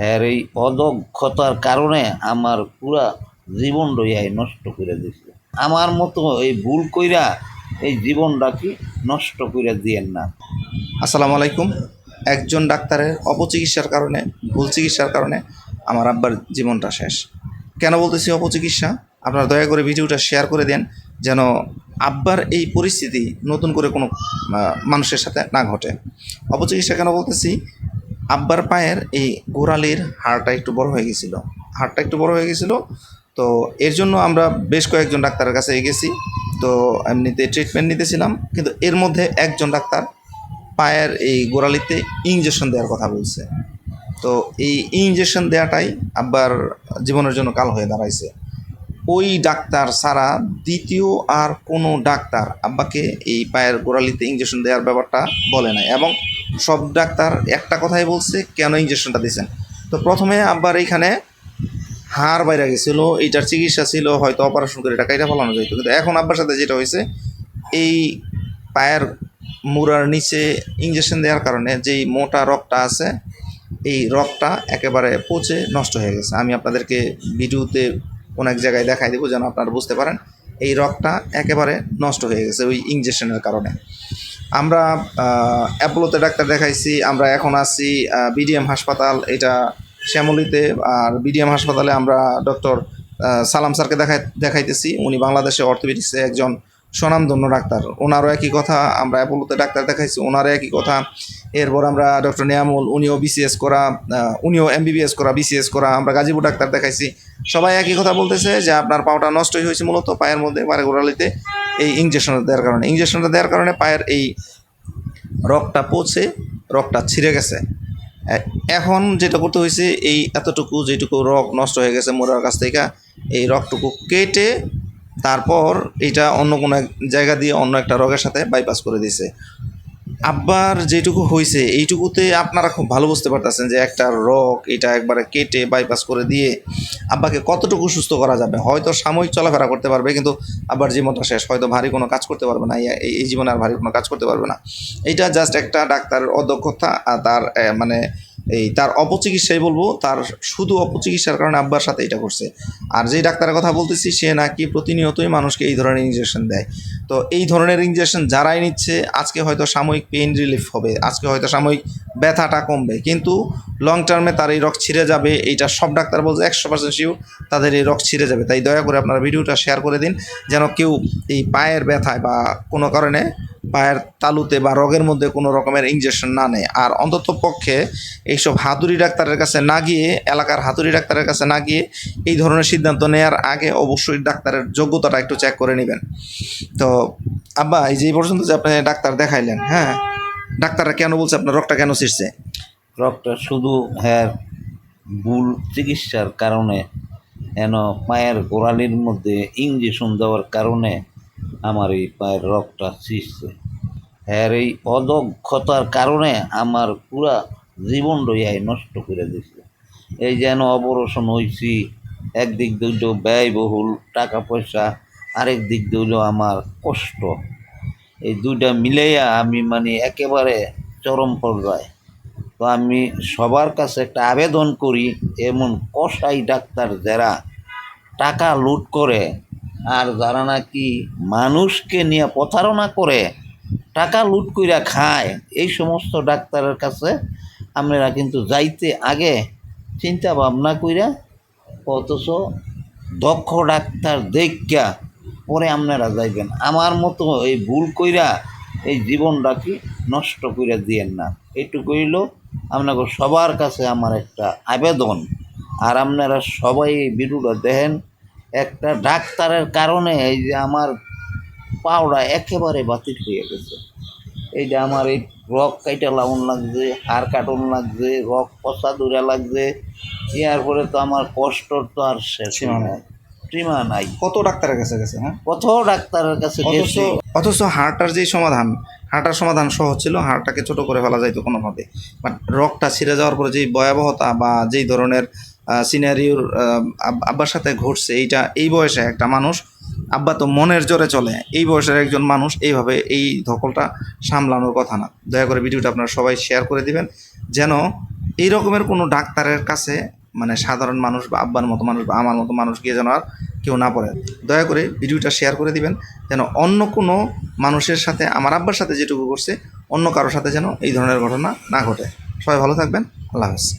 হ্যার এই অদক্ষতার কারণে আমার পুরা জীবন রইয়াই নষ্ট করে দিছে। আমার মতো এই ভুল কইরা এই জীবনটা কি নষ্ট করে দিয়েন না। আসসালামু আলাইকুম। একজন ডাক্তারের অপচিকিৎসার কারণে, ভুল চিকিৎসার কারণে আমার আব্বার জীবনটা শেষ। কেন বলতেছি অপচিকিৎসা? আপনারা দয়া করে ভিডিওটা শেয়ার করে দেন, যেন আব্বার এই পরিস্থিতি নতুন করে কোনো মানুষের সাথে না ঘটে। অপচিকিৎসা কেন বলতেছি? আব্বার পায়ের এই গোড়ালির হাড়টা একটু বড় হয়ে গেছিলো। তো এর জন্য আমরা বেশ কয়েকজন ডাক্তারের কাছে গেছি। তো এমনিতে ট্রিটমেন্ট নিতেছিলাম, কিন্তু এর মধ্যে একজন ডাক্তার পায়ের এই গোড়ালিতে ইঞ্জেকশন দেওয়ার কথা বলছে। তো এই ইঞ্জেকশন দেওয়াটাই আব্বার জীবনের জন্য কাল হয়ে দাঁড়াইছে। ওই ডাক্তার ছাড়া দ্বিতীয় আর কোনো ডাক্তার আব্বাকে এই পায়ের গোড়ালিতে ইঞ্জেকশন দেওয়ার ব্যাপারটা বলে নাই, এবং সব ডাক্তার একটা কথাই বলছে কেন ইঞ্জেকশনটা দিয়েছেন। তো প্রথমে আব্বার এইখানে হাড় বাইরে গেছিলো, এইটার চিকিৎসা ছিল হয়তো অপারেশন করে এটা কাইটা ফেলানো যেত, কিন্তু এখন আব্বার সাথে যেটা হয়েছে, এই পায়ের মুড়ার নিচে ইঞ্জেকশন দেওয়ার কারণে যেই মোটা রগটা আছে, এই রগটা একেবারে পচে নষ্ট হয়ে গেছে। আমি আপনাদেরকে ভিডিওতে কোনো এক জায়গায় দেখাই দেবো যেন আপনারা বুঝতে পারেন। এই রগটা একেবারে নষ্ট হয়ে গেছে ওই ইঞ্জেকশনের কারণে। আমরা অ্যাপোলোতে ডাক্তার দেখাইছি, আমরা এখন আছি বিডিএম হাসপাতাল, এটা শ্যামলীতে। আর বিডিএম হাসপাতালে আমরা ডক্টর সালাম স্যারকে দেখাইতেছি। উনি বাংলাদেশে অর্থোপেডিক্সে একজন স্বনামধন্য ডাক্তার। ওনারও একই কথা, আমরা অ্যাপোলোতে ডাক্তার দেখাইছি, ওনারও একই কথা। এরপর আমরা ডক্টর নিয়ামুল, উনিও বিসিএস করা, উনিও এমবিবিএস করা, বিসিএস করা। আমরা গাজীপুর ডাক্তার দেখাইছি, সবাই একই কথা বলতেছে যে আপনার পাওটা নষ্টই হয়েছে মূলত পায়ের মধ্যে, পায়ের গোড়ালিতে এই ইঞ্জেকশনটা দেওয়ার কারণে পায়ের এই রগটা পচে রগটা ছিঁড়ে গেছে। এখন যেটা করতে হয়েছে, এই এতটুকু যেটুকু রগ নষ্ট হয়ে গেছে মোড়ার কাছ থেকে, এই রগটুকু কেটে তারপর এটা অন্য কোনো এক জায়গা দিয়ে অন্য একটা রগের সাথে বাইপাস করে দিয়েছে। আব্বার যেটুকু হয়েছে এইটুকুতে আপনারা খুব ভালো বুঝতে পারতেছেন যে একটা রগ এটা একবারে কেটে বাইপাস করে দিয়ে আব্বাকে কতটুকু সুস্থ করা যাবে। হয়তো সাময়িক চলাফেরা করতে পারবে, কিন্তু আব্বার জীবনটা শেষ, হয়তো ভারী কোনো কাজ করতে পারবে না, এই জীবনে আর ভারী কোনো কাজ করতে পারবে না। এইটা জাস্ট একটা ডাক্তারের অদক্ষতা আর তার মানে এই তার অপচিকিৎসাই বলবো, তার শুধু অপচিকিৎসার কারণে আব্বার সাথে এটা করছে। আর যেই ডাক্তারের কথা বলতেছি সে নাকি প্রতিনিয়তই মানুষকে এই ধরনের ইঞ্জেকশন দেয়। তো এই ধরনের ইঞ্জেকশন যারাই নিচ্ছে, আজকে হয়তো সাময়িক পেইন রিলিফ হবে, আজকে হয়তো সাময়িক ব্যথাটা কমবে, কিন্তু লং টার্মে তার এই রগ ছিঁড়ে যাবে। এইটা সব ডাক্তার বলছে 100% শিওর, তাদের এই রগ ছিঁড়ে যাবে। তাই দয়া করে আপনারা ভিডিওটা শেয়ার করে দিন, যেন কেউ এই পায়ের ব্যথায় বা কোনো কারণে পায়ের তালুতে বা রগের মধ্যে কোনো রকমের ইঞ্জেকশন না নেয়। আর অন্তত পক্ষে এইসব হাতুড়ি ডাক্তারের কাছে না গিয়ে, এলাকার হাতুড়ি ডাক্তারের কাছে না গিয়ে এই ধরনের সিদ্ধান্ত নেওয়ার আগে অবশ্যই ডাক্তারের যোগ্যতাটা একটু চেক করে নেবেন। তো আব্বা, এই যে এই পর্যন্ত যে আপনি ডাক্তার দেখাইলেন, হ্যাঁ, ডাক্তাররা কেন বলছে আপনার রগটা কেন ছিঁড়ছে? রোগটা শুধু হ্যার ভুল চিকিৎসার কারণে, যেন পায়ের গোড়ালির মধ্যে ইঞ্জেকশন দেওয়ার কারণে আমার এই পায়ের রগটা ছিঁড়ছে। হ্যার এই অদক্ষতার কারণে আমার পুরা জীবন রইয়াই নষ্ট করে দিছে। এই যেন অপারেশন হয়েছি, একদিক দিয়ে ব্যয়বহুল টাকা পয়সা, আরেক দিক দিয়ে আমার কষ্ট, এই দুইটা মিলাইয়া আমি মানে একেবারে চরম পর্যায়ে। তো আমি সবার কাছে একটা আবেদন করি, এমন কসাই ডাক্তার যারা টাকা লুট করে আর যারা নাকি মানুষকে নিয়ে প্রতারণা করে টাকা লুট কইরা খায়, এই সমস্ত ডাক্তারের কাছে আপনারা কিন্তু যাইতে আগে চিন্তা ভাবনা কইরা, অথচ দক্ষ ডাক্তার দেখা পরে আপনারা যাইবেন। আমার মতো এই ভুল কইরা এই জীবনটা কি নষ্ট কইরা দিয়েন না, এইটুকু হইল আপনাকে সবার কাছে আমার একটা আবেদন। আর আপনারা সবাই এই ভিডিওটা দেখেন, একটা ডাক্তারের কারণে এই যে আমার পাওড়া একেবারে বাতিল হয়ে গেছে। এই যে আমার এই রক কাইটা লাউন লাগছে, হাড় কাটন লাগছে, রক পচা দূরা লাগছে, ইয়ার পরে তো আমার কষ্টর তো আর শেষ নাই, সীমা নাই। কত ডাক্তারের কাছে গেছে, হ্যাঁ, কত ডাক্তারের কাছে গেছি। অথচ হাড়টার যেই সমাধান, হাড়টার সমাধান সহজ ছিল, হাড়টাকে ছোট করে ফেলা যাইতো কোনোভাবে। বাট রগটা ছিঁড়ে যাওয়ার পরে যেই ভয়াবহতা বা যেই ধরনের সিনারিওর আব্বার সাথে ঘটছে, এইটা এই বয়সে একটা মানুষ, আব্বা তো মনের জোরে চলে, এই বয়সের একজন মানুষ এইভাবে এই ধকলটা সামলানোর কথা না। দয়া করে ভিডিওটা আপনারা সবাই শেয়ার করে দিবেন, যেন এই রকমের কোনো ডাক্তারের কাছে মানে সাধারণ মানুষ বা আব্বার মতো মানুষ বা আমার মতো মানুষ গিয়ে যেন আর কেউ না পড়ে। দয়া করে ভিডিওটা শেয়ার করে দিবেন, যেন অন্য কোনো মানুষের সাথে, আমার আব্বার সাথে যেটুকু করছে, অন্য কারোর সাথে যেন এই ধরনের ঘটনা না ঘটে। সবাই ভালো থাকবেন। আল্লাহ হাফেজ।